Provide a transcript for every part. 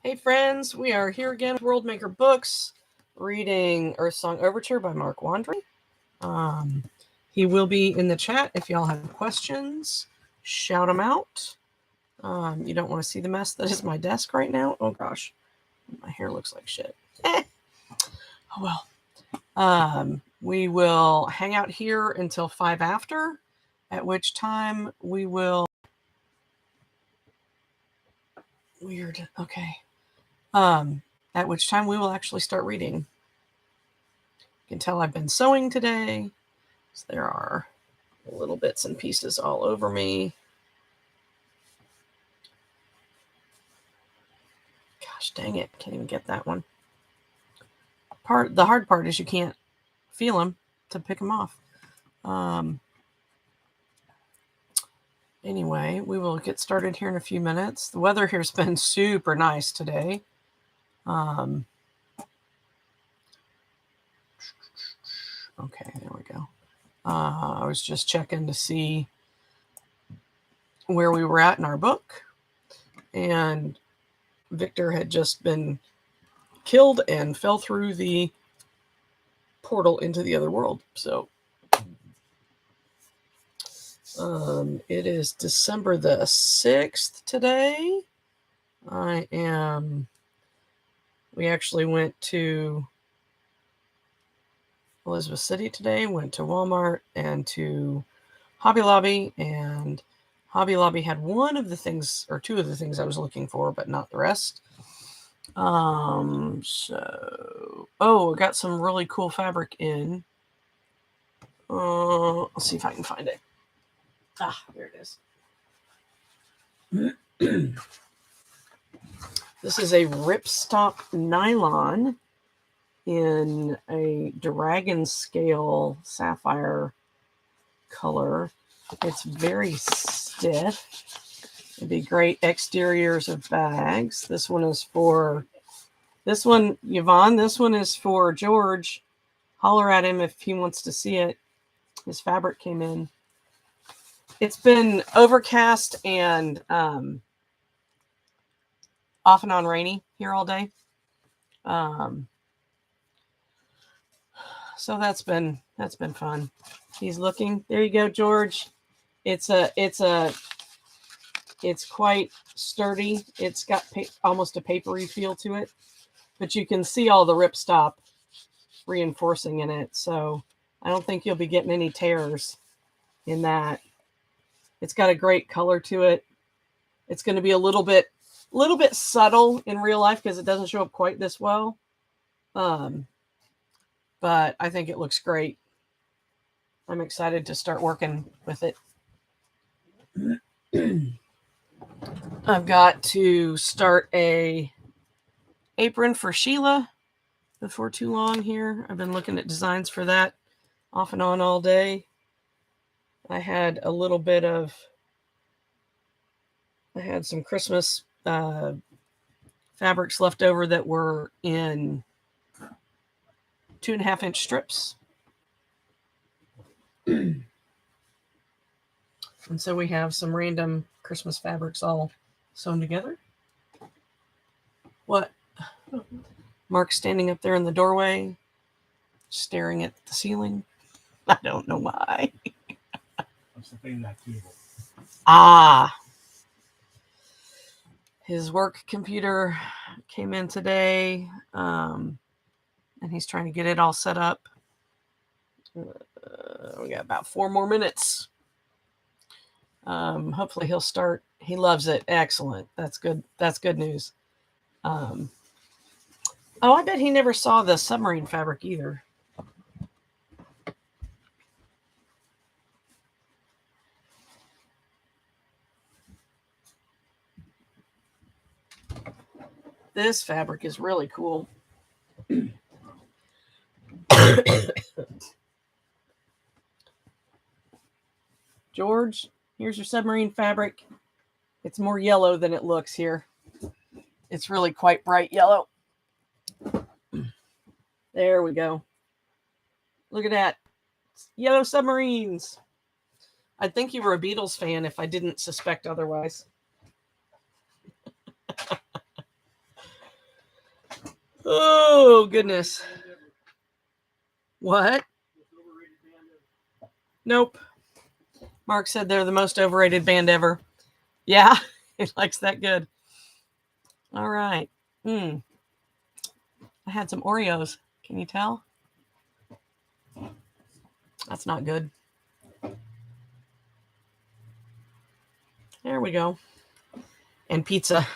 Hey friends, we are here again with World Maker Books, reading EarthSong Overture by Mark Wandry. He will be in the chat if y'all have questions. Shout them out. You don't want to see the mess that is my desk right now. Oh gosh, my hair looks like shit. Oh well. We will hang out here until 5 after, at which time we will... Weird. Okay. At which time we will actually start reading. You can tell I've been sewing today. So there are little bits and pieces all over me. Gosh dang it, can't even get that one. The hard part is you can't feel them to pick them off. Anyway, we will get started here in a few minutes. The weather here's been super nice today. Okay, there we go. I was just checking to see where we were at in our book, and Victor had just been killed and fell through the portal into the other world. So it is December the 6th today. We actually went to Elizabeth City today, went to Walmart and to Hobby Lobby, and Hobby Lobby had one of the things, or two of the things I was looking for, but not the rest. I got some really cool fabric in. Let's see if I can find it. There it is. This is a ripstop nylon in a dragon scale sapphire color. It's very stiff. It'd be great exteriors of bags. This one, Yvonne, this one is for George. Holler at him if he wants to see it. His fabric came in. It's been overcast and off and on rainy here all day. So that's been fun. He's looking. There you go, George. It's quite sturdy. It's got almost a papery feel to it, but you can see all the ripstop reinforcing in it. So I don't think you'll be getting any tears in that. It's got a great color to it. It's going to be a little bit subtle in real life because it doesn't show up quite this well. But I think it looks great. I'm excited to start working with it. I've got to start a apron for Sheila before too long here. I've been looking at designs for that off and on all day. I had some Christmas fabrics left over that were in 2.5-inch strips. And so we have some random Christmas fabrics all sewn together. What? Mark's standing up there in the doorway, staring at the ceiling. I don't know why. I'm stepping that table. His work computer came in today, and he's trying to get it all set up. We got about 4 more minutes. Hopefully he'll start. He loves it. Excellent. That's good. That's good news. I bet he never saw the submarine fabric either. This fabric is really cool. George, here's your submarine fabric. It's more yellow than it looks here. It's really quite bright yellow. There we go. Look at that. Yellow submarines. I'd think you were a Beatles fan if I didn't suspect otherwise. Oh, goodness. What? Nope. Mark said they're the most overrated band ever. Yeah, he likes that good. All right. I had some Oreos. Can you tell? That's not good. There we go. And pizza.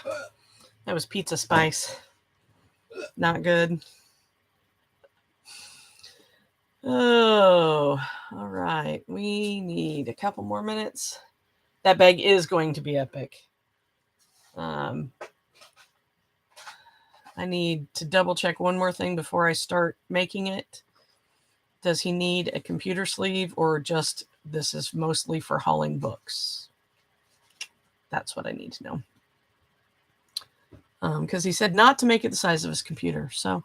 That was pizza spice. Not good. Oh, all right. We need a couple more minutes. That bag is going to be epic. I need to double check one more thing before I start making it. Does he need a computer sleeve or just this is mostly for hauling books? That's what I need to know. Because he said not to make it the size of his computer. So,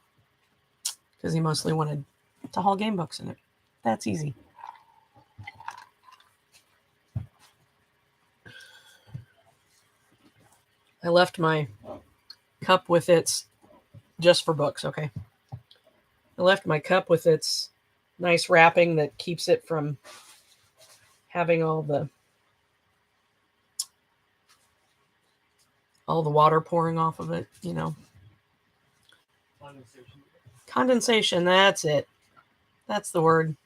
because he mostly wanted to haul game books in it. That's easy. I left my cup with its, just for books, okay? I left my cup with its nice wrapping that keeps it from having all the water pouring off of it, you know. Condensation, that's it. That's the word.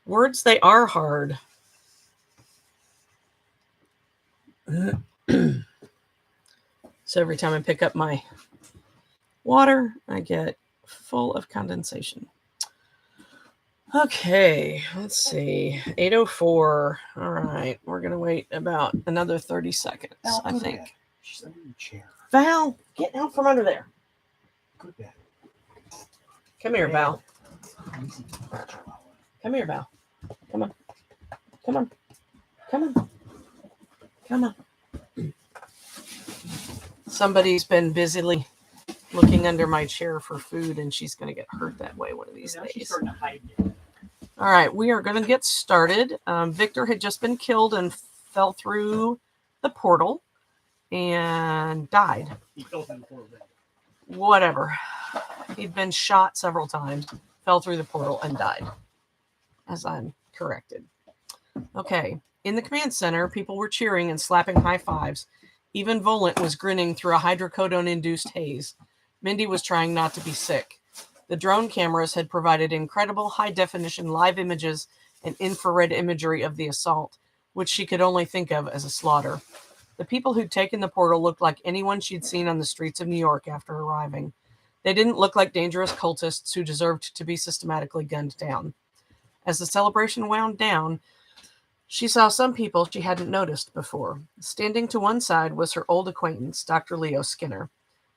Words, they are hard. So every time I pick up my water, I get full of condensation. Okay, let's see. 8:04. All right, we're going to wait about another 30 seconds, Val, I think. She's under your chair. Val, get out from under there. Good bed. Come here, Val. Easy. Come here, Val. Come on. Come on. Come on. Come on. Somebody's been busily looking under my chair for food, and she's going to get hurt that way one of these days. She's starting to hide you. All right, we are going to get started. Victor had just been killed and fell through the portal and died. He fell through the portal. Whatever. He'd been shot several times, fell through the portal, and died, as I'm corrected. Okay, in the command center, people were cheering and slapping high fives. Even Volant was grinning through a hydrocodone-induced haze. Mindy was trying not to be sick. The drone cameras had provided incredible high-definition live images and infrared imagery of the assault, which she could only think of as a slaughter. The people who'd taken the portal looked like anyone she'd seen on the streets of New York after arriving. They didn't look like dangerous cultists who deserved to be systematically gunned down. As the celebration wound down, she saw some people she hadn't noticed before. Standing to one side was her old acquaintance, Dr. Leo Skinner.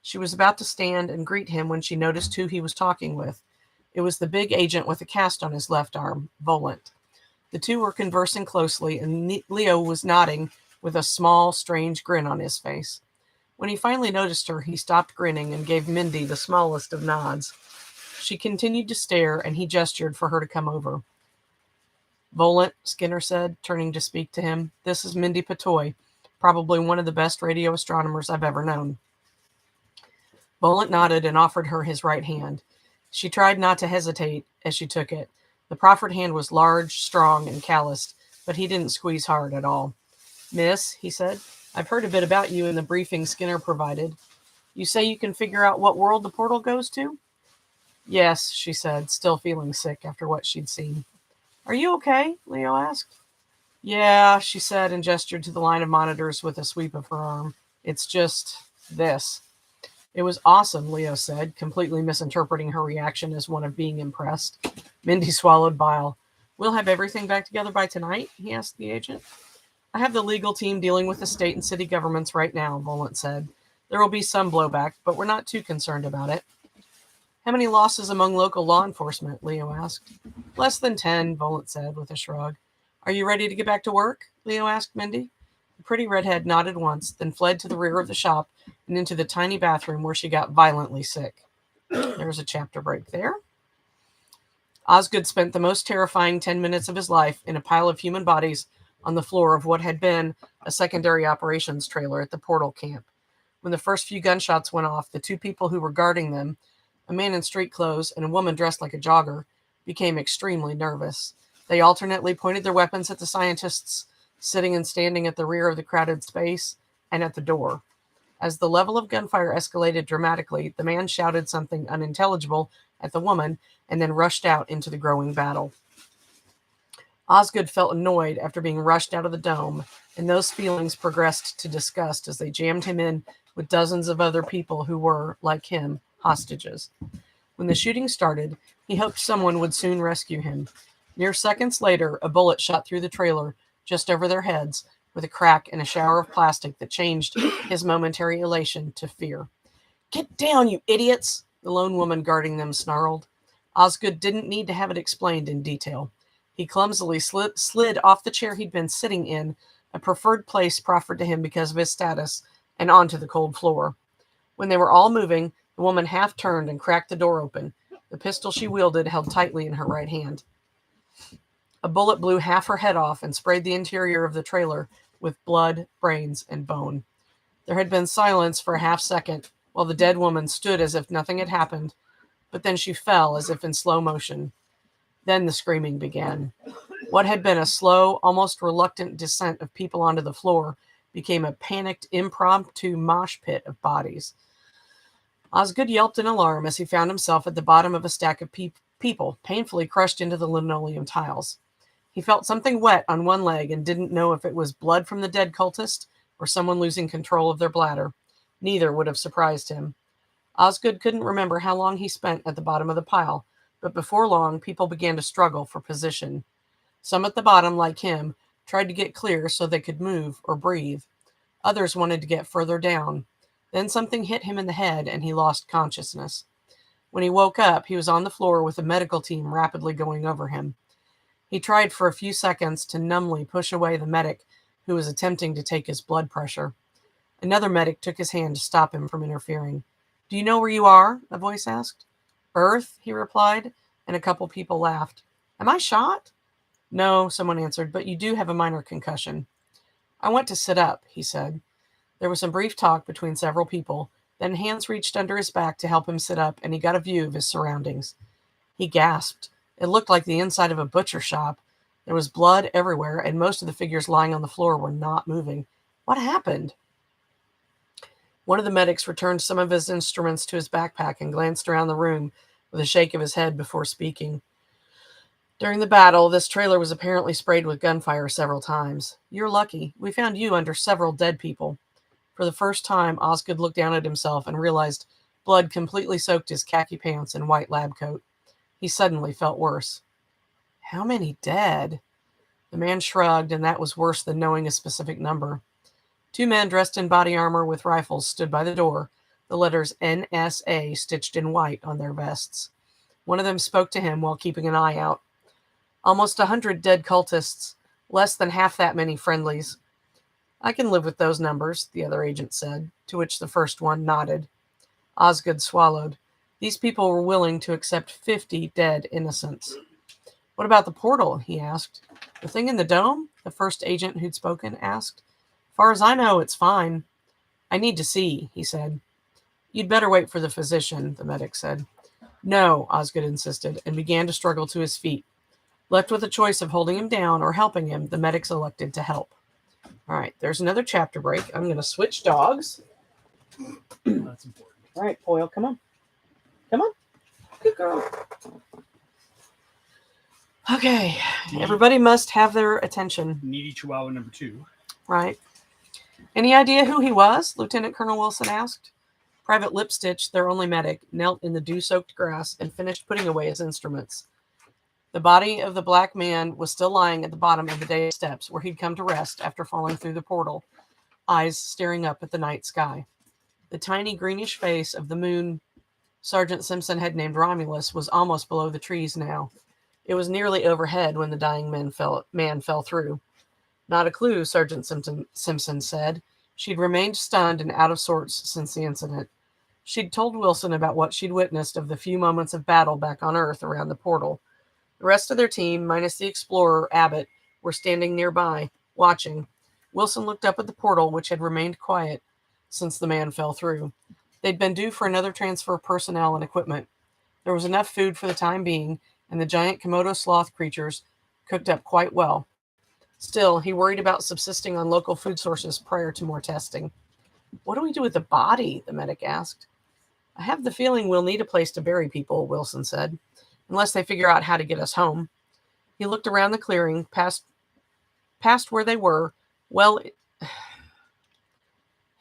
She was about to stand and greet him when she noticed who he was talking with. It was the big agent with a cast on his left arm, Volant. The two were conversing closely, and Leo was nodding with a small, strange grin on his face. When he finally noticed her, he stopped grinning and gave Mindy the smallest of nods. She continued to stare, and he gestured for her to come over. Volant, Skinner said, turning to speak to him. This is Mindy Patoy, probably one of the best radio astronomers I've ever known. Volant nodded and offered her his right hand. She tried not to hesitate as she took it. The proffered hand was large, strong, and calloused, but he didn't squeeze hard at all. Miss, he said, I've heard a bit about you in the briefing Skinner provided. You say you can figure out what world the portal goes to? Yes, she said, still feeling sick after what she'd seen. Are you okay? Leo asked. Yeah, she said and gestured to the line of monitors with a sweep of her arm. It's just this. It was awesome, Leo said, completely misinterpreting her reaction as one of being impressed. Mindy swallowed bile. We'll have everything back together by tonight? He asked the agent. I have the legal team dealing with the state and city governments right now, Volant said. There will be some blowback, but we're not too concerned about it. How many losses among local law enforcement? Leo asked. Less than 10, Volant said with a shrug. Are you ready to get back to work? Leo asked Mindy. The pretty redhead nodded once, then fled to the rear of the shop and into the tiny bathroom where she got violently sick. There was a chapter break there. Osgood spent the most terrifying 10 minutes of his life in a pile of human bodies on the floor of what had been a secondary operations trailer at the portal camp. When the first few gunshots went off, the two people who were guarding them, a man in street clothes and a woman dressed like a jogger, became extremely nervous. They alternately pointed their weapons at the scientists sitting and standing at the rear of the crowded space and at the door. As the level of gunfire escalated dramatically, the man shouted something unintelligible at the woman and then rushed out into the growing battle. Osgood felt annoyed after being rushed out of the dome, and those feelings progressed to disgust as they jammed him in with dozens of other people who were, like him, hostages. When the shooting started, he hoped someone would soon rescue him. Mere seconds later, a bullet shot through the trailer just over their heads with a crack and a shower of plastic that changed his momentary elation to fear. "Get down, you idiots!" the lone woman guarding them snarled. Osgood didn't need to have it explained in detail. He clumsily slid off the chair he'd been sitting in, a preferred place proffered to him because of his status, and onto the cold floor. When they were all moving, the woman half turned and cracked the door open, the pistol she wielded held tightly in her right hand. A bullet blew half her head off and sprayed the interior of the trailer with blood, brains, and bone. There had been silence for a half second while the dead woman stood as if nothing had happened, but then she fell as if in slow motion. Then the screaming began. What had been a slow, almost reluctant descent of people onto the floor became a panicked, impromptu mosh pit of bodies. Osgood yelped in alarm as he found himself at the bottom of a stack of people, painfully crushed into the linoleum tiles. He felt something wet on one leg and didn't know if it was blood from the dead cultist or someone losing control of their bladder. Neither would have surprised him. Osgood couldn't remember how long he spent at the bottom of the pile, but before long, people began to struggle for position. Some at the bottom, like him, tried to get clear so they could move or breathe. Others wanted to get further down. Then something hit him in the head and he lost consciousness. When he woke up, he was on the floor with a medical team rapidly going over him. He tried for a few seconds to numbly push away the medic who was attempting to take his blood pressure. Another medic took his hand to stop him from interfering. "Do you know where you are?" a voice asked. "Earth," he replied, and a couple people laughed. "Am I shot?" "No," someone answered, "but you do have a minor concussion." "I want to sit up," he said. There was some brief talk between several people, then hands reached under his back to help him sit up, and he got a view of his surroundings. He gasped. It looked like the inside of a butcher shop. There was blood everywhere, and most of the figures lying on the floor were not moving. What happened? One of the medics returned some of his instruments to his backpack and glanced around the room with a shake of his head before speaking. "During the battle, this trailer was apparently sprayed with gunfire several times. You're lucky. We found you under several dead people." For the first time, Osgood looked down at himself and realized blood completely soaked his khaki pants and white lab coat. He suddenly felt worse. "How many dead?" The man shrugged, and that was worse than knowing a specific number. Two men dressed in body armor with rifles stood by the door, the letters NSA stitched in white on their vests. One of them spoke to him while keeping an eye out. "Almost 100 dead cultists, less than half that many friendlies." "I can live with those numbers," the other agent said, to which the first one nodded. Osgood swallowed. These people were willing to accept 50 dead innocents. "What about the portal?" he asked. "The thing in the dome?" the first agent who'd spoken asked. "Far as I know, it's fine." "I need to see," he said. "You'd better wait for the physician," the medic said. "No," Osgood insisted, and began to struggle to his feet. Left with a choice of holding him down or helping him, the medics elected to help. All right, there's another chapter break. I'm going to switch dogs. That's important. All right, Foil, come on. Come on. Good girl. Okay, everybody must have their attention. Needy Chihuahua number 2. Right. "Any idea who he was?" Lieutenant Colonel Wilson asked. Private Lipstitch, their only medic, knelt in the dew-soaked grass and finished putting away his instruments. The body of the black man was still lying at the bottom of the day steps where he'd come to rest after falling through the portal, eyes staring up at the night sky. The tiny greenish face of the moon Sergeant Simpson had named Romulus was almost below the trees now. It was nearly overhead when the dying man fell through. Not a clue, Sergeant Simpson said. She'd remained stunned and out of sorts since the incident. She'd told Wilson about what she'd witnessed of the few moments of battle back on Earth around the portal. The rest of their team, minus the explorer, Abbott, were standing nearby, watching. Wilson looked up at the portal, which had remained quiet. since the man fell through. They'd been due for another transfer of personnel and equipment. There was enough food for the time being, and the giant Komodo sloth creatures cooked up quite well. Still, he worried about subsisting on local food sources prior to more testing. "What do we do with the body?" the medic asked. "I have the feeling we'll need a place to bury people," Wilson said, "unless they figure out how to get us home." He looked around the clearing, past where they were, well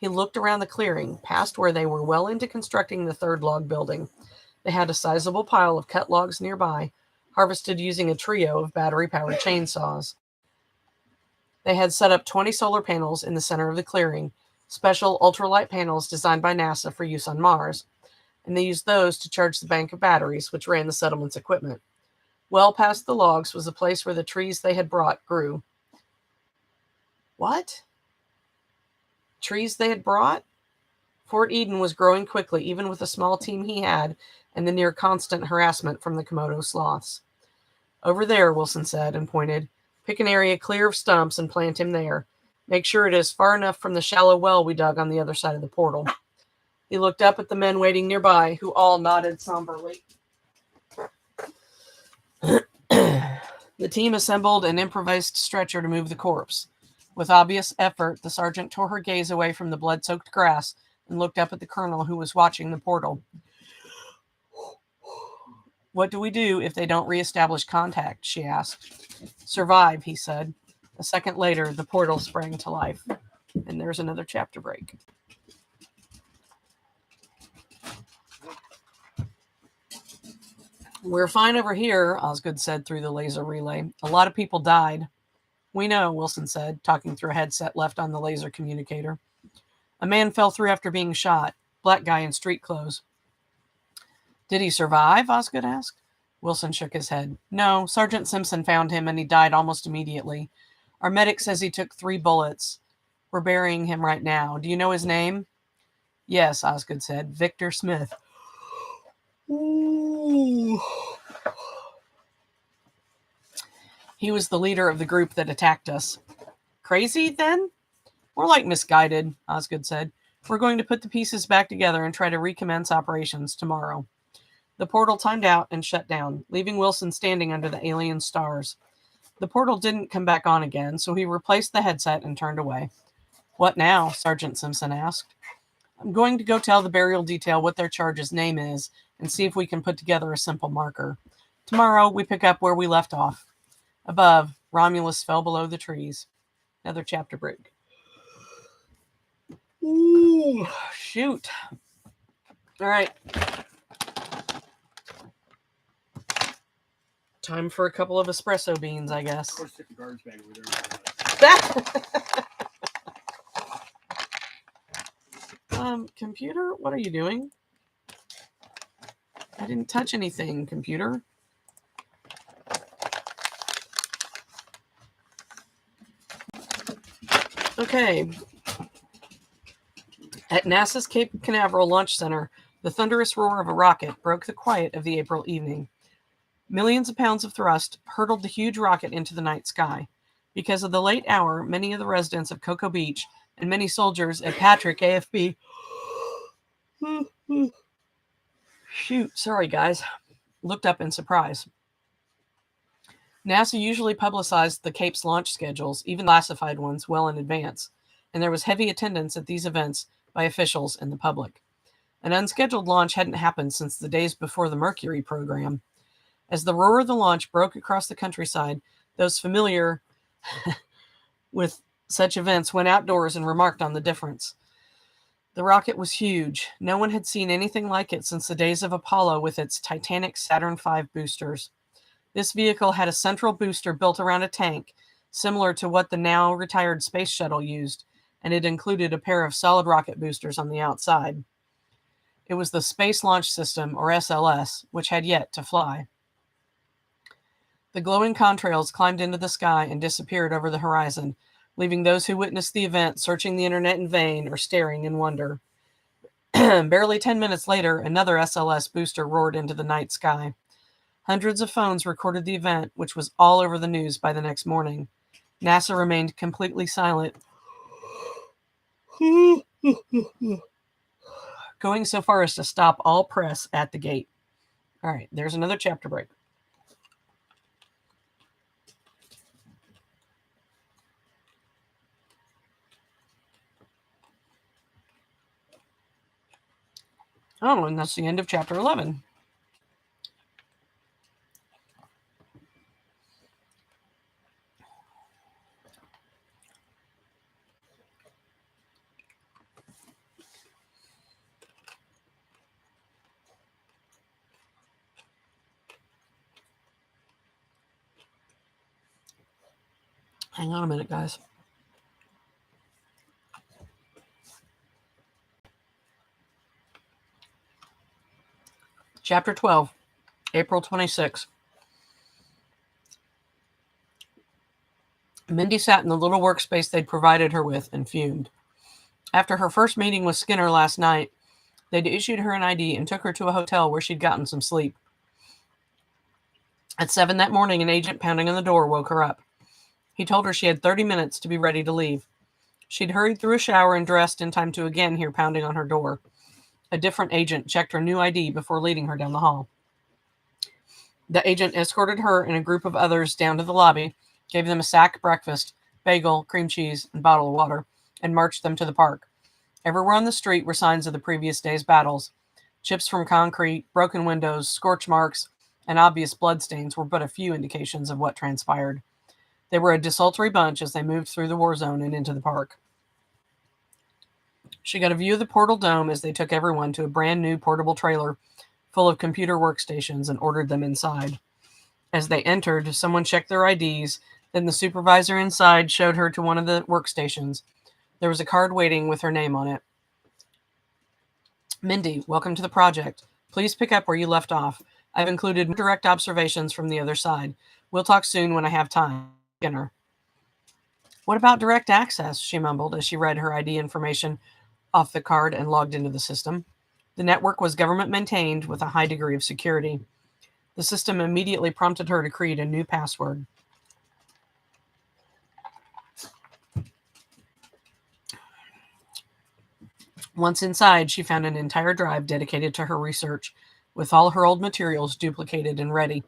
He looked around the clearing, past where they were well into constructing the third log building. They had a sizable pile of cut logs nearby, harvested using a trio of battery-powered chainsaws. They had set up 20 solar panels in the center of the clearing, special ultralight panels designed by NASA for use on Mars, and they used those to charge the bank of batteries which ran the settlement's equipment. Well past the logs was a place where the trees they had brought grew. What? Trees they had brought? Fort Eden was growing quickly, even with the small team he had and the near constant harassment from the Komodo sloths. "Over there," Wilson said, and pointed. "Pick an area clear of stumps and plant him there. Make sure it is far enough from the shallow well we dug on the other side of the portal." He looked up at the men waiting nearby, who all nodded somberly. The team assembled an improvised stretcher to move the corpse. With obvious effort, the sergeant tore her gaze away from the blood-soaked grass and looked up at the colonel, who was watching the portal. "What do we do if they don't reestablish contact?" she asked. "Survive," he said. A second later, the portal sprang to life. And there's another chapter break. "We're fine over here," Osgood said through the laser relay. "A lot of people died." "We know," Wilson said, talking through a headset left on the laser communicator. "A man fell through after being shot. Black guy in street clothes." "Did he survive?" Osgood asked. Wilson shook his head. "No, Sergeant Simpson found him and he died almost immediately. Our medic says he took 3 bullets. We're burying him right now. Do you know his name?" "Yes," Osgood said. "Victor Smith." Ooh. "He was the leader of the group that attacked us." "Crazy, then?" "More like misguided," Osgood said. "We're going to put the pieces back together and try to recommence operations tomorrow." The portal timed out and shut down, leaving Wilson standing under the alien stars. The portal didn't come back on again, so he replaced the headset and turned away. "What now?" Sergeant Simpson asked. "I'm going to go tell the burial detail what their charge's name is and see if we can put together a simple marker. Tomorrow, we pick up where we left off." Above, Romulus fell below the trees. Another chapter break. Ooh, shoot. All right. Time for a couple of espresso beans, I guess. Of course, stick the garbage bag over there. Computer, what are you doing? I didn't touch anything, computer. Okay. At NASA's Cape Canaveral Launch Center, the thunderous roar of a rocket broke the quiet of the April evening. Millions of pounds of thrust hurtled the huge rocket into the night sky. Because of the late hour, many of the residents of Cocoa Beach and many soldiers at Patrick AFB sorry guys, looked up in surprise. NASA usually publicized the Cape's launch schedules, even classified ones, well in advance, and there was heavy attendance at these events by officials and the public. An unscheduled launch hadn't happened since the days before the Mercury program. As the roar of the launch broke across the countryside, those familiar with such events went outdoors and remarked on the difference. The rocket was huge. No one had seen anything like it since the days of Apollo with its Titanic Saturn V boosters. This vehicle had a central booster built around a tank, similar to what the now retired space shuttle used, and it included a pair of solid rocket boosters on the outside. It was the Space Launch System, or SLS, which had yet to fly. The glowing contrails climbed into the sky and disappeared over the horizon, leaving those who witnessed the event searching the internet in vain or staring in wonder. Barely 10 minutes later, another SLS booster roared into the night sky. Hundreds of phones recorded the event, which was all over the news by the next morning. NASA remained completely silent going so far as to stop all press at the gate. All right, there's another chapter break. Oh, and that's the end of chapter 11. Hang on a minute, guys. Chapter 12, April 26. Mindy sat in the little workspace they'd provided her with and fumed. After her first meeting with Skinner last night, they'd issued her an ID and took her to a hotel where she'd gotten some sleep. At 7 that morning, an agent pounding on the door woke her up. He told her she had 30 minutes to be ready to leave. She'd hurried through a shower and dressed in time to again hear pounding on her door. A different agent checked her new ID before leading her down the hall. The agent escorted her and a group of others down to the lobby, gave them a sack breakfast, bagel, cream cheese, and bottle of water, and marched them to the park. Everywhere on the street were signs of the previous day's battles. Chips from concrete, broken windows, scorch marks, and obvious bloodstains were but a few indications of what transpired. They were a desultory bunch as they moved through the war zone and into the park. She got a view of the portal dome as they took everyone to a brand new portable trailer full of computer workstations and ordered them inside. As they entered, someone checked their IDs, then the supervisor inside showed her to one of the workstations. There was a card waiting with her name on it. Mindy, welcome to the project. Please pick up where you left off. I've included direct observations from the other side. We'll talk soon when I have time. Skinner. What about direct access? She mumbled as she read her ID information off the card and logged into the system. The network was government maintained with a high degree of security. The system immediately prompted her to create a new password. Once inside, she found an entire drive dedicated to her research, with all her old materials duplicated and ready.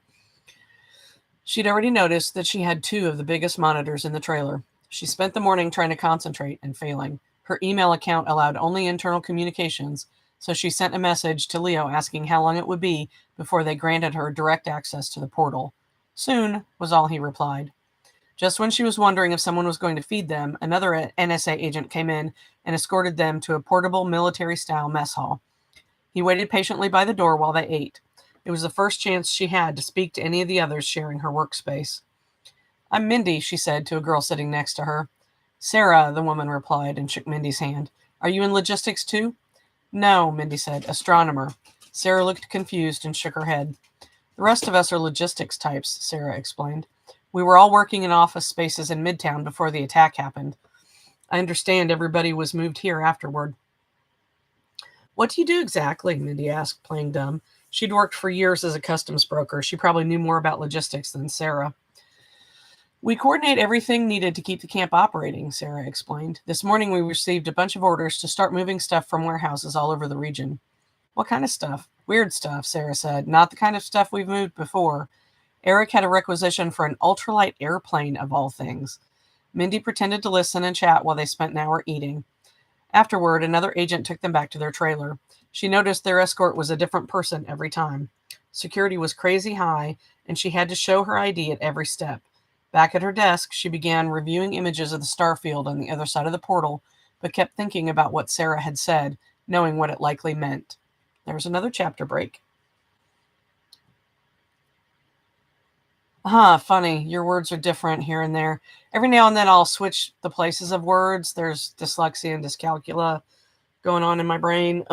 She'd already noticed that she had 2 of the biggest monitors in the trailer. She spent the morning trying to concentrate and failing. Her email account allowed only internal communications, so she sent a message to Leo asking how long it would be before they granted her direct access to the portal. Soon, was all he replied. Just when she was wondering if someone was going to feed them, another NSA agent came in and escorted them to a portable military-style mess hall. He waited patiently by the door while they ate. It was the first chance she had to speak to any of the others sharing her workspace. I'm Mindy, she said to a girl sitting next to her. Sarah, the woman replied and shook Mindy's hand. Are you in logistics too? No, Mindy said. Astronomer. Sarah looked confused and shook her head. The rest of us are logistics types, Sarah explained. We were all working in office spaces in Midtown before the attack happened. I understand everybody was moved here afterward. What do you do exactly? Mindy asked, playing dumb. She'd worked for years as a customs broker. She probably knew more about logistics than Sarah. We coordinate everything needed to keep the camp operating, Sarah explained. This morning we received a bunch of orders to start moving stuff from warehouses all over the region. What kind of stuff? Weird stuff, Sarah said. Not the kind of stuff we've moved before. Eric had a requisition for an ultralight airplane of all things. Mindy pretended to listen and chat while they spent an hour eating. Afterward, another agent took them back to their trailer. She noticed their escort was a different person every time. Security was crazy high, and she had to show her ID at every step. Back at her desk, she began reviewing images of the star field on the other side of the portal, but kept thinking about what Sarah had said, knowing what it likely meant. There was another chapter break. Funny. Your words are different here and there. Every now and then I'll switch the places of words. There's dyslexia and dyscalculia going on in my brain.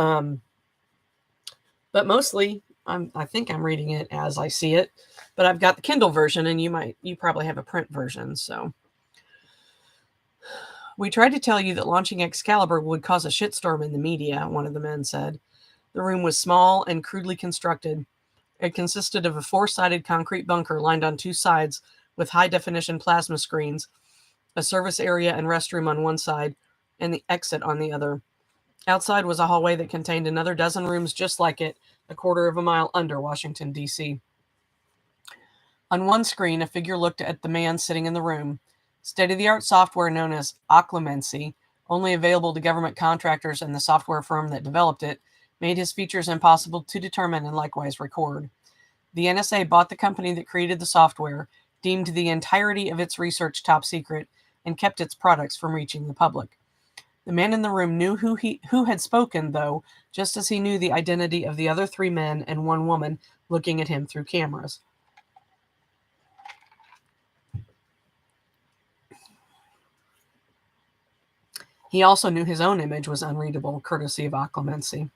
But mostly I think I'm reading it as I see it. But I've got the Kindle version, and you probably have a print version, so. We tried to tell you that launching Excalibur would cause a shitstorm in the media, one of the men said. The room was small and crudely constructed. It consisted of a 4-sided concrete bunker lined on 2 sides with high-definition plasma screens, a service area and restroom on one side, and the exit on the other. Outside was a hallway that contained another dozen rooms just like it, a quarter of a mile under Washington, D.C. On one screen, a figure looked at the man sitting in the room. State-of-the-art software known as Occlumency, only available to government contractors and the software firm that developed it, made his features impossible to determine and likewise record. The NSA bought the company that created the software, deemed the entirety of its research top secret, and kept its products from reaching the public. The man in the room knew who had spoken, though, just as he knew the identity of the other 3 men and 1 woman looking at him through cameras. He also knew his own image was unreadable, courtesy of Occlumency.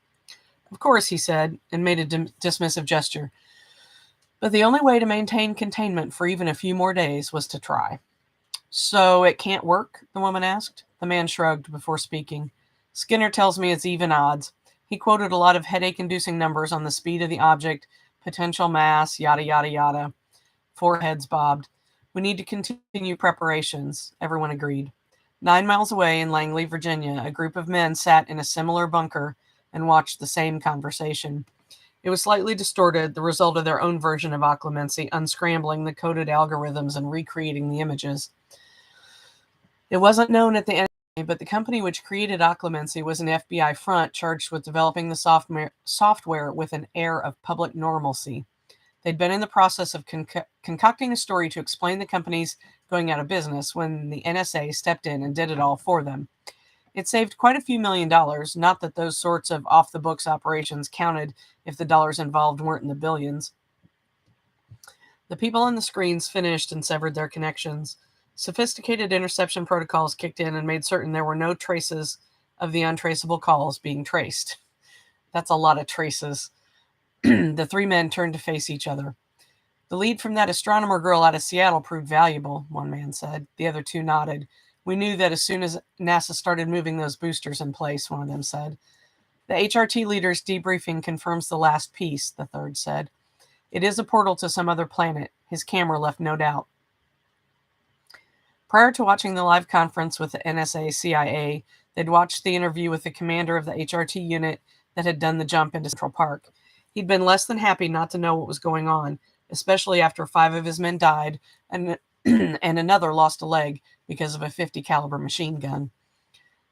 Of course, he said, and made a dismissive gesture. But the only way to maintain containment for even a few more days was to try. So it can't work? The woman asked. The man shrugged before speaking. Skinner tells me it's even odds. He quoted a lot of headache-inducing numbers on the speed of the object, potential mass, yada, yada, yada. Foreheads bobbed. We need to continue preparations, everyone agreed. 9 miles away in Langley, Virginia, a group of men sat in a similar bunker and watched the same conversation. It was slightly distorted, the result of their own version of Occlumency, unscrambling the coded algorithms and recreating the images. It wasn't known at the NSA, but the company which created Occlumency was an FBI front charged with developing the software with an air of public normalcy. They'd been in the process of concocting a story to explain the company's going out of business when the NSA stepped in and did it all for them. It saved quite a few $1,000,000, not that those sorts of off-the-books operations counted if the dollars involved weren't in the billions. The people on the screens finished and severed their connections. Sophisticated interception protocols kicked in and made certain there were no traces of the untraceable calls being traced. That's a lot of traces. The 3 men turned to face each other. The lead from that astronomer girl out of Seattle proved valuable, one man said. The other 2 nodded. We knew that as soon as NASA started moving those boosters in place, one of them said. The HRT leader's debriefing confirms the last piece, the third said. It is a portal to some other planet. His camera left no doubt. Prior to watching the live conference with the NSA CIA, they'd watched the interview with the commander of the HRT unit that had done the jump into Central Park. He'd been less than happy not to know what was going on, especially after 5 of his men died and another lost a leg because of a .50 caliber machine gun.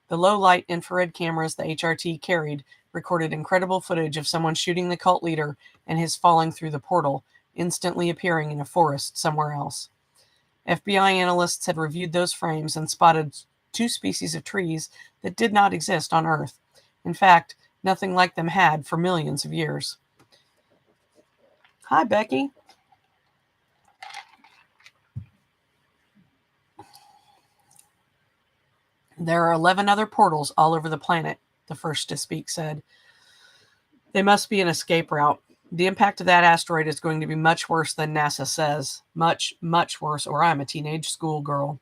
The low-light infrared cameras the HRT carried recorded incredible footage of someone shooting the cult leader and his falling through the portal, instantly appearing in a forest somewhere else. FBI analysts had reviewed those frames and spotted 2 species of trees that did not exist on Earth. In fact, nothing like them had for millions of years. Hi, Becky. There are 11 other portals all over the planet, the first to speak said. They must be an escape route. The impact of that asteroid is going to be much worse than NASA says. Much, much worse, or I'm a teenage schoolgirl.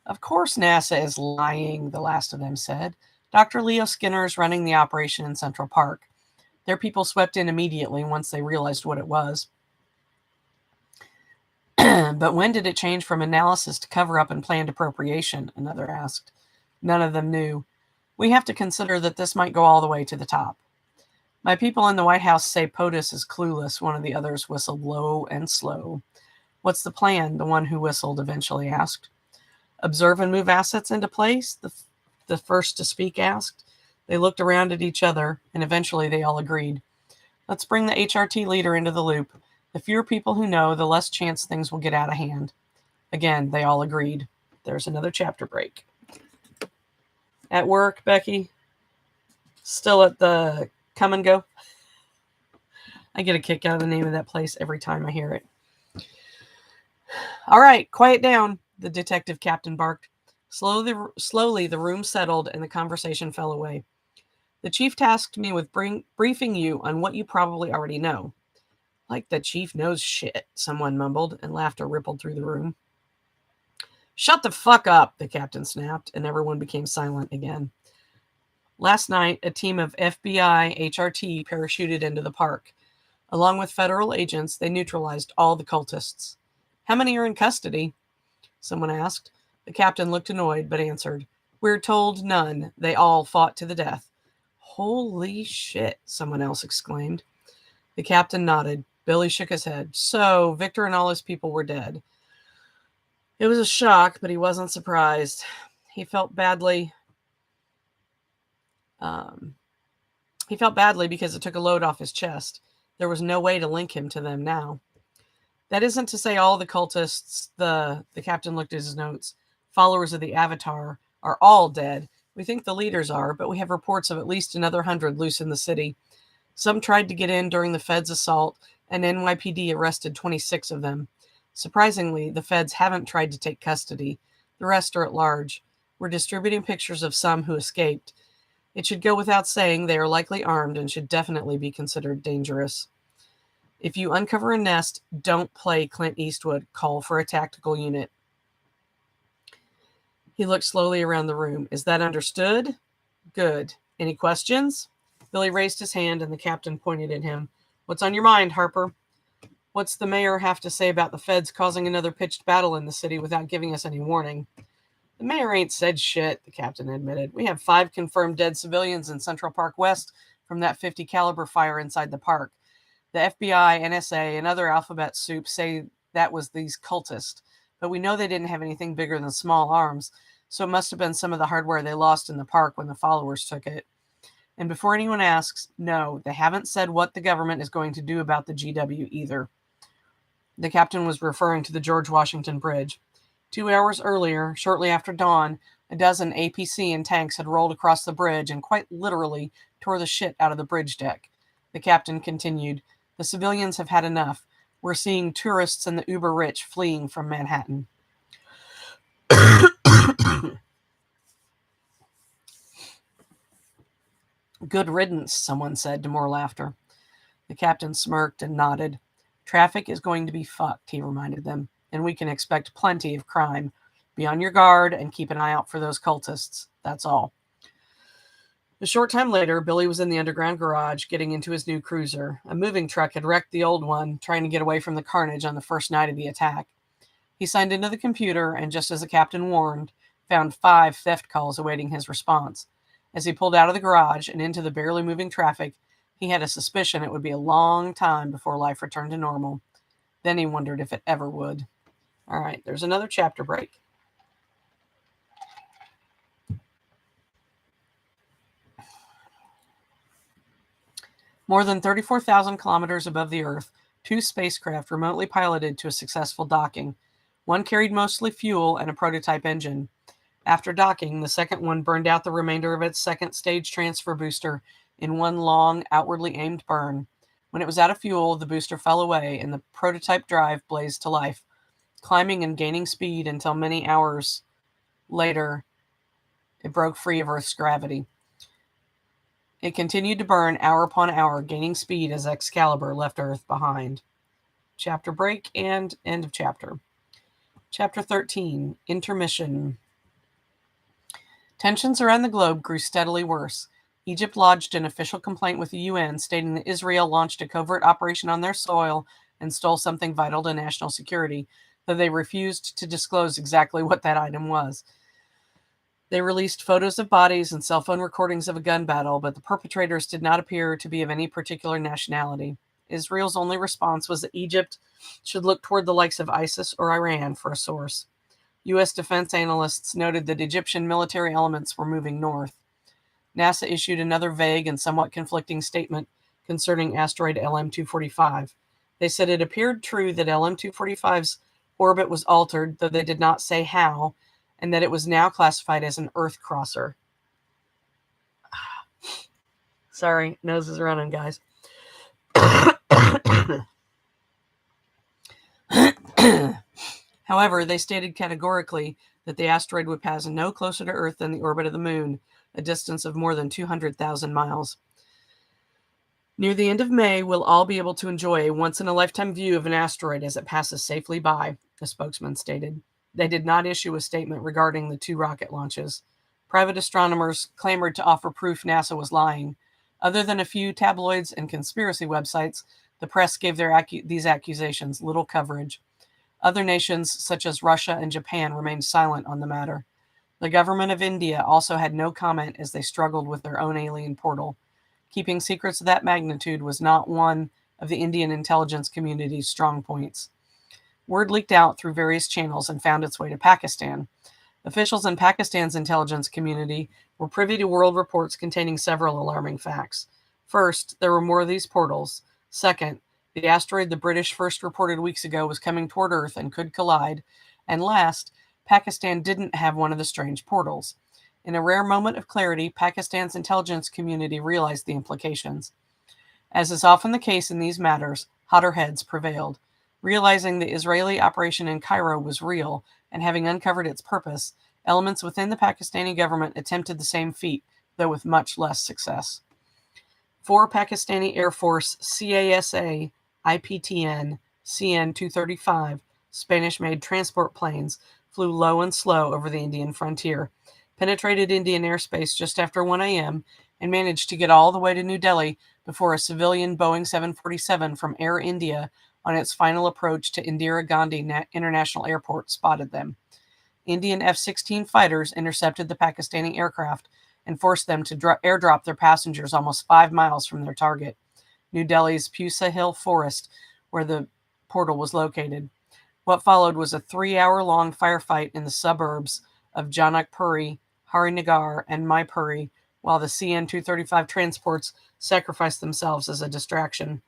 Of course NASA is lying, the last of them said. Dr. Leo Skinner is running the operation in Central Park. Their people swept in immediately once they realized what it was. But when did it change from analysis to cover-up and planned appropriation? Another asked. None of them knew. We have to consider that this might go all the way to the top. My people in the White House say POTUS is clueless, one of the others whistled low and slow. What's the plan? The one who whistled eventually asked. Observe and move assets into place? The first to speak asked. They looked around at each other, and eventually they all agreed. Let's bring the HRT leader into the loop. The fewer people who know, the less chance things will get out of hand. Again, they all agreed. There's another chapter break. At work, Becky? Still at the Come and Go? I get a kick out of the name of that place every time I hear it. All right, quiet down, the detective captain barked. Slowly, the room settled and the conversation fell away. The chief tasked me with briefing you on what you probably already know. Like the chief knows shit, someone mumbled, and laughter rippled through the room. Shut the fuck up, the captain snapped, and everyone became silent again. Last night, a team of FBI HRT parachuted into the park. Along with federal agents, they neutralized all the cultists. How many are in custody? Someone asked. The captain looked annoyed, but answered. We're told none. They all fought to the death. Holy shit, someone else exclaimed. The captain nodded. Billy shook his head. So, Victor and all his people were dead. It was a shock, but he wasn't surprised. He felt badly. He felt badly because it took a load off his chest. There was no way to link him to them now. That isn't to say all the cultists, the captain looked at his notes, followers of the Avatar, are all dead. We think the leaders are, but we have reports of at least another 100 loose in the city. Some tried to get in during the Fed's assault, and NYPD arrested 26 of them. Surprisingly, the Feds haven't tried to take custody. The rest are at large. We're distributing pictures of some who escaped. It should go without saying they are likely armed and should definitely be considered dangerous. If you uncover a nest, don't play Clint Eastwood. Call for a tactical unit. He looked slowly around the room. Is that understood? Good. Any questions? Billy raised his hand and the captain pointed at him. What's on your mind, Harper? What's the mayor have to say about the Feds causing another pitched battle in the city without giving us any warning? The mayor ain't said shit, the captain admitted. We have 5 confirmed dead civilians in Central Park West from that .50 caliber fire inside the park. The FBI, NSA, and other alphabet soup say that was these cultists, but we know they didn't have anything bigger than small arms, so it must have been some of the hardware they lost in the park when the followers took it. And before anyone asks, no, they haven't said what the government is going to do about the GW either. The captain was referring to the George Washington Bridge. 2 hours earlier, shortly after dawn, a dozen APC and tanks had rolled across the bridge and quite literally tore the shit out of the bridge deck. The captain continued, the civilians have had enough. We're seeing tourists and the uber-rich fleeing from Manhattan. Good riddance, someone said to more laughter. The captain smirked and nodded. Traffic is going to be fucked, he reminded them, and we can expect plenty of crime. Be on your guard and keep an eye out for those cultists. That's all. A short time later, Billy was in the underground garage getting into his new cruiser. A moving truck had wrecked the old one, trying to get away from the carnage on the first night of the attack. He signed into the computer and, just as the captain warned, found 5 theft calls awaiting his response. As he pulled out of the garage and into the barely moving traffic, he had a suspicion it would be a long time before life returned to normal. Then he wondered if it ever would. All right, there's another chapter break. More than 34,000 kilometers above the Earth, 2 spacecraft remotely piloted to a successful docking. One carried mostly fuel and a prototype engine. After docking, the second one burned out the remainder of its second stage transfer booster in one long, outwardly aimed burn. When it was out of fuel, the booster fell away and the prototype drive blazed to life, climbing and gaining speed until many hours later it broke free of Earth's gravity. It continued to burn hour upon hour, gaining speed as Excalibur left Earth behind. Chapter break and end of chapter. Chapter 13, Intermission. Tensions around the globe grew steadily worse. Egypt lodged an official complaint with the UN stating that Israel launched a covert operation on their soil and stole something vital to national security, though they refused to disclose exactly what that item was. They released photos of bodies and cell phone recordings of a gun battle, but the perpetrators did not appear to be of any particular nationality. Israel's only response was that Egypt should look toward the likes of ISIS or Iran for a source. U.S. defense analysts noted that Egyptian military elements were moving north. NASA issued another vague and somewhat conflicting statement concerning asteroid LM-245. They said it appeared true that LM-245's orbit was altered, though they did not say how, and that it was now classified as an Earth crosser. Sorry, nose is running, guys. However, they stated categorically that the asteroid would pass no closer to Earth than the orbit of the Moon, a distance of more than 200,000 miles. Near the end of May, we'll all be able to enjoy a once-in-a-lifetime view of an asteroid as it passes safely by, the spokesman stated. They did not issue a statement regarding the 2 rocket launches. Private astronomers clamored to offer proof NASA was lying. Other than a few tabloids and conspiracy websites, the press gave these accusations little coverage. Other nations, such as Russia and Japan, remained silent on the matter. The government of India also had no comment as they struggled with their own alien portal. Keeping secrets of that magnitude was not one of the Indian intelligence community's strong points. Word leaked out through various channels and found its way to Pakistan. Officials in Pakistan's intelligence community were privy to world reports containing several alarming facts. First, there were more of these portals. Second, the asteroid the British first reported weeks ago was coming toward Earth and could collide. And last, Pakistan didn't have one of the strange portals. In a rare moment of clarity, Pakistan's intelligence community realized the implications. As is often the case in these matters, hotter heads prevailed. Realizing the Israeli operation in Cairo was real, and having uncovered its purpose, elements within the Pakistani government attempted the same feat, though with much less success. 4 Pakistani Air Force CASA IPTN CN-235 Spanish-made transport planes flew low and slow over the Indian frontier, penetrated Indian airspace just after 1 a.m., and managed to get all the way to New Delhi before a civilian Boeing 747 from Air India on its final approach to Indira Gandhi International Airport spotted them. Indian F-16 fighters intercepted the Pakistani aircraft and forced them to airdrop their passengers almost 5 miles from their target, New Delhi's Pusa Hill Forest, where the portal was located. What followed was a 3-hour-long firefight in the suburbs of Janakpuri, Harinagar, and Maipuri, while the CN-235 transports sacrificed themselves as a distraction.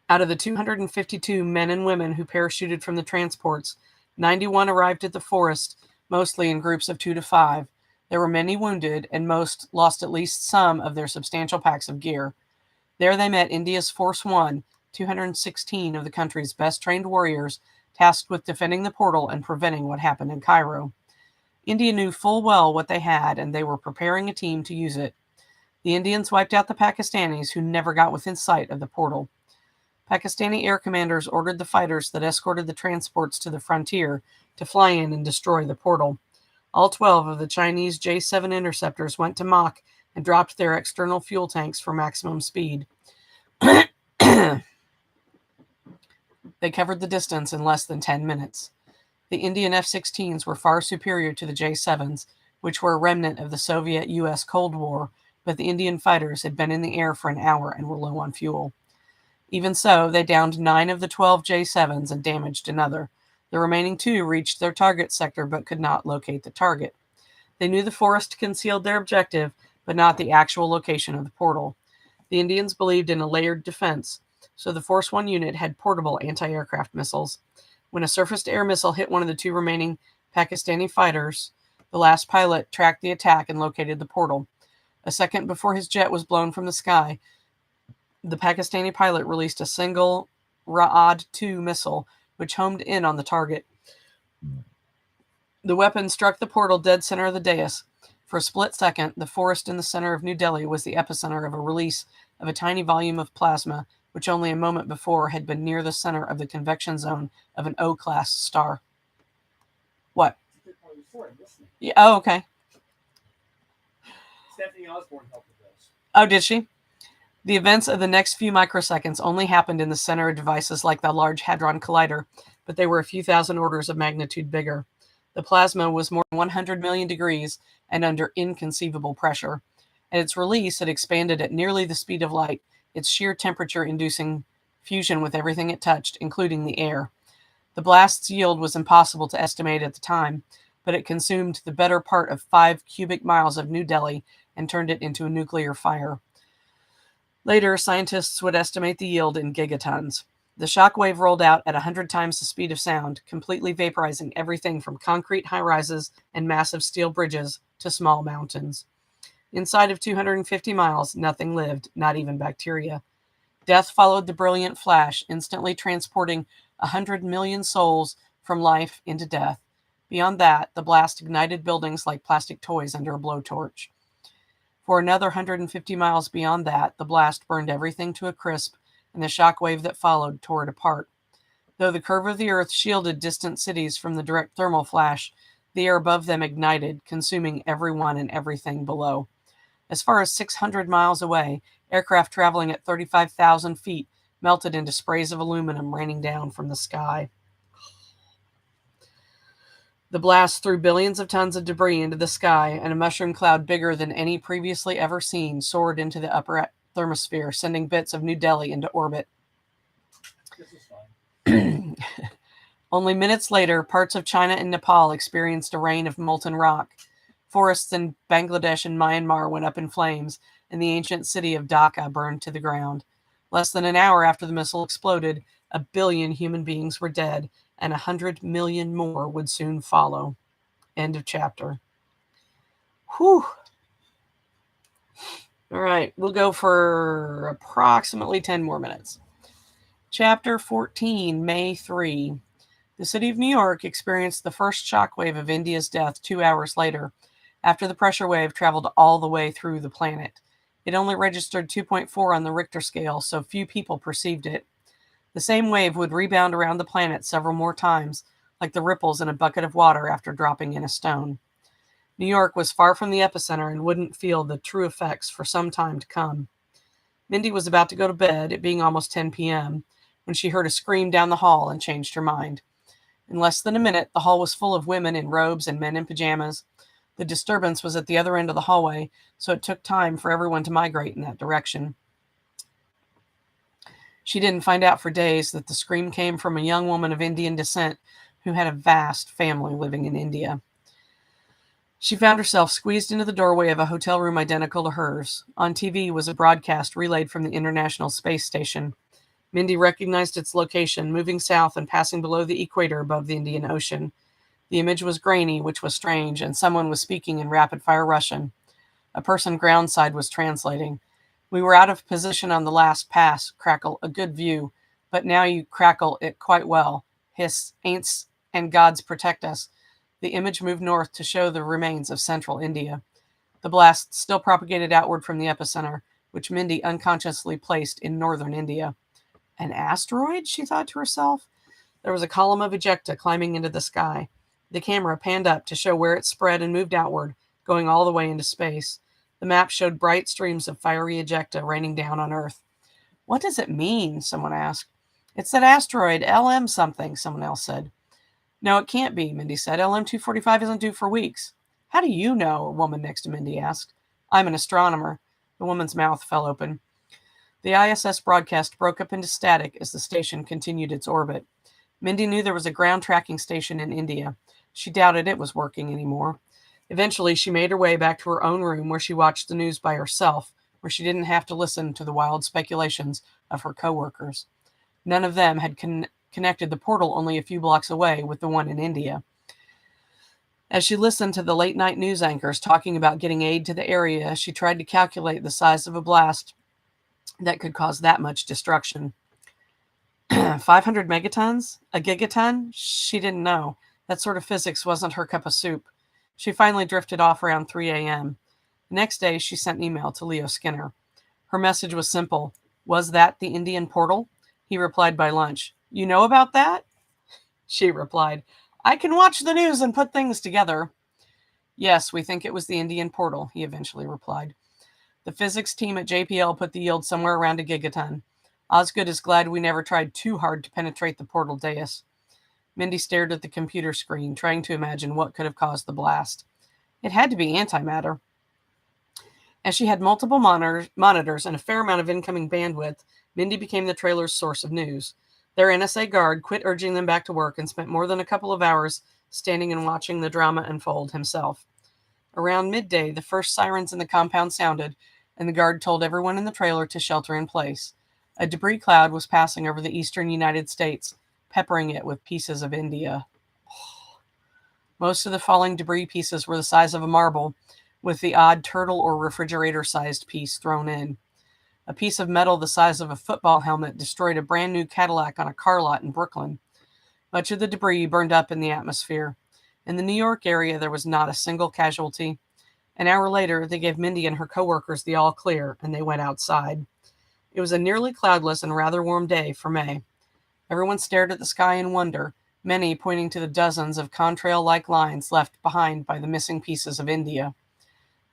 Out of the 252 men and women who parachuted from the transports, 91 arrived at the forest, mostly in groups of 2 to 5. There were many wounded, and most lost at least some of their substantial packs of gear. There they met India's Force One, 216 of the country's best-trained warriors, tasked with defending the portal and preventing what happened in Cairo. India knew full well what they had, and they were preparing a team to use it. The Indians wiped out the Pakistanis, who never got within sight of the portal. Pakistani air commanders ordered the fighters that escorted the transports to the frontier to fly in and destroy the portal. All 12 of the Chinese J-7 interceptors went to Mach and dropped their external fuel tanks for maximum speed. They covered the distance in less than 10 minutes. The Indian F-16s were far superior to the J-7s, which were a remnant of the Soviet-U.S. Cold War, but the Indian fighters had been in the air for an hour and were low on fuel. Even so, they downed 9 of the 12 J-7s and damaged another. The remaining 2 reached their target sector but could not locate the target. They knew the forest concealed their objective, but not the actual location of the portal. The Indians believed in a layered defense, so the Force One unit had portable anti-aircraft missiles. When a surface-to-air missile hit one of the 2 remaining Pakistani fighters, the last pilot tracked the attack and located the portal. A second before his jet was blown from the sky, the Pakistani pilot released a single Ra'ad-2 missile, which homed in on the target. The weapon struck the portal dead center of the dais. For a split second, the forest in the center of New Delhi was the epicenter of a release of a tiny volume of plasma, which only a moment before had been near the center of the convection zone of an O-class star. What? Yeah, oh, okay. Stephanie Osborne helped with this. Oh, did she? The events of the next few microseconds only happened in the center of devices like the Large Hadron Collider, but they were a few thousand orders of magnitude bigger. The plasma was more than 100 million degrees and under inconceivable pressure. At its release, it expanded at nearly the speed of light, its sheer temperature inducing fusion with everything it touched, including the air. The blast's yield was impossible to estimate at the time, but it consumed the better part of 5 cubic miles of New Delhi and turned it into a nuclear fire. Later, scientists would estimate the yield in gigatons. The shock wave rolled out at 100 times the speed of sound, completely vaporizing everything from concrete high-rises and massive steel bridges to small mountains. Inside of 250 miles, nothing lived, not even bacteria. Death followed the brilliant flash, instantly transporting 100 million souls from life into death. Beyond that, the blast ignited buildings like plastic toys under a blowtorch. For another 150 miles beyond that, the blast burned everything to a crisp, and the shock wave that followed tore it apart. Though the curve of the earth shielded distant cities from the direct thermal flash, the air above them ignited, consuming everyone and everything below. As far as 600 miles away, aircraft traveling at 35,000 feet melted into sprays of aluminum raining down from the sky. The blast threw billions of tons of debris into the sky, and a mushroom cloud bigger than any previously ever seen soared into the upper thermosphere, sending bits of New Delhi into orbit. This is fine. Only minutes later, parts of China and Nepal experienced a rain of molten rock. Forests in Bangladesh and Myanmar went up in flames, and the ancient city of Dhaka burned to the ground. Less than an hour after the missile exploded, 1 billion human beings were dead, and 100 million more would soon follow. End of chapter. Whew. All right, we'll go for approximately 10 more minutes. Chapter 14, May 3. The city of New York experienced the first shockwave of India's death 2 hours later, after the pressure wave traveled all the way through the planet. It only registered 2.4 on the Richter scale, so few people perceived it. The same wave would rebound around the planet several more times, like the ripples in a bucket of water after dropping in a stone. New York was far from the epicenter and wouldn't feel the true effects for some time to come. Mindy was about to go to bed, it being almost 10 p.m., when she heard a scream down the hall and changed her mind. In less than a minute, the hall was full of women in robes and men in pajamas. The disturbance was at the other end of the hallway, so it took time for everyone to migrate in that direction. She didn't find out for days that the scream came from a young woman of Indian descent who had a vast family living in India. She found herself squeezed into the doorway of a hotel room identical to hers. On TV was a broadcast relayed from the International Space Station. Mindy recognized its location, moving south and passing below the equator above the Indian Ocean. The image was grainy, which was strange, and someone was speaking in rapid-fire Russian. A person groundside was translating. "We were out of position on the last pass, Crackle, a good view, but now you crackle it quite well. Hiss, ain'ts and gods protect us." The image moved north to show the remains of central India. The blast still propagated outward from the epicenter, which Mindy unconsciously placed in northern India. An asteroid, she thought to herself. There was a column of ejecta climbing into the sky. The camera panned up to show where it spread and moved outward, going all the way into space. The map showed bright streams of fiery ejecta raining down on Earth. "What does it mean?" someone asked. "It's that asteroid, LM something," someone else said. "No, it can't be," Mindy said. LM-245 isn't due for weeks. "How do you know?" a woman next to Mindy asked. "I'm an astronomer." The woman's mouth fell open. The ISS broadcast broke up into static as the station continued its orbit. Mindy knew there was a ground tracking station in India. She doubted it was working anymore. Eventually, she made her way back to her own room where she watched the news by herself, where she didn't have to listen to the wild speculations of her coworkers. None of them had connected the portal only a few blocks away with the one in India. As she listened to the late-night news anchors talking about getting aid to the area, she tried to calculate the size of a blast that could cause that much destruction. 500 megatons? A gigaton? She didn't know. That sort of physics wasn't her cup of soup. She finally drifted off around 3 a.m. The next day, she sent an email to Leo Skinner. Her message was simple. "Was that the Indian portal?" He replied by lunch. "You know about that?" She replied, "I can watch the news and put things together." "Yes, we think it was the Indian portal," he eventually replied. The physics team at JPL put the yield somewhere around a gigaton. Osgood is glad we never tried too hard to penetrate the portal dais. Mindy stared at the computer screen, trying to imagine what could have caused the blast. It had to be antimatter. As she had multiple monitors and a fair amount of incoming bandwidth, Mindy became the trailer's source of news. Their NSA guard quit urging them back to work and spent more than a couple of hours standing and watching the drama unfold himself. Around midday, the first sirens in the compound sounded, and the guard told everyone in the trailer to shelter in place. A debris cloud was passing over the eastern United States, peppering it with pieces of India. Most of the falling debris pieces were the size of a marble, with the odd turtle or refrigerator-sized piece thrown in. A piece of metal the size of a football helmet destroyed a brand new Cadillac on a car lot in Brooklyn. Much of the debris burned up in the atmosphere. In the New York area, there was not a single casualty. An hour later, they gave Mindy and her coworkers the all clear, and they went outside. It was a nearly cloudless and rather warm day for May. Everyone stared at the sky in wonder, many pointing to the dozens of contrail-like lines left behind by the missing pieces of India.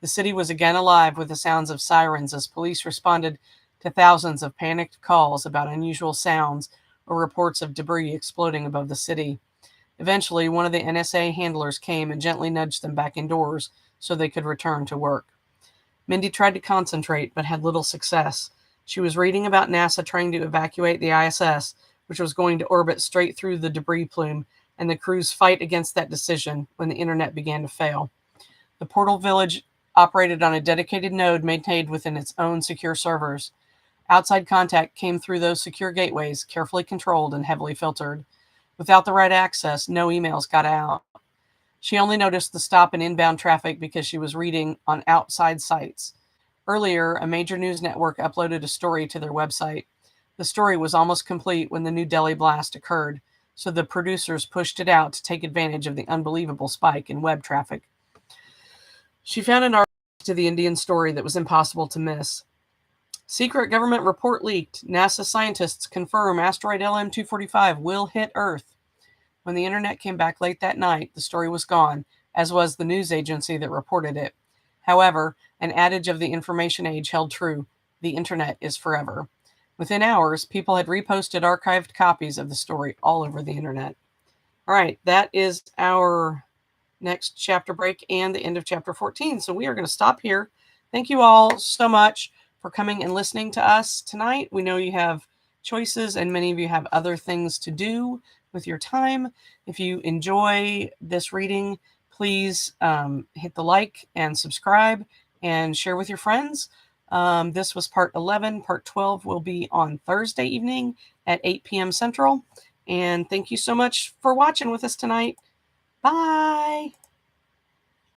The city was again alive with the sounds of sirens as police responded to thousands of panicked calls about unusual sounds or reports of debris exploding above the city. Eventually, one of the NSA handlers came and gently nudged them back indoors so they could return to work. Mindy tried to concentrate, but had little success. She was reading about NASA trying to evacuate the ISS, which was going to orbit straight through the debris plume, and the crew's fight against that decision when the internet began to fail. The portal village operated on a dedicated node maintained within its own secure servers. Outside contact came through those secure gateways, carefully controlled and heavily filtered. Without the right access, no emails got out. She only noticed the stop in inbound traffic because she was reading on outside sites. Earlier, a major news network uploaded a story to their website. The story was almost complete when the New Delhi blast occurred, so the producers pushed it out to take advantage of the unbelievable spike in web traffic. She found an article to the Indian story that was impossible to miss. Secret government report leaked. NASA scientists confirm asteroid LM-245 will hit Earth. When the internet came back late that night, the story was gone, as was the news agency that reported it. However, an adage of the information age held true: the internet is forever. Within hours, people had reposted archived copies of the story all over the internet. All right, that is our next chapter break and the end of chapter 14. So we are going to stop here. Thank you all so much for coming and listening to us tonight. We know you have choices and many of you have other things to do with your time. If you enjoy this reading, please hit the like and subscribe and share with your friends. This was part 11. Part 12 will be on Thursday evening at 8 p.m. Central. And thank you so much for watching with us tonight. Bye.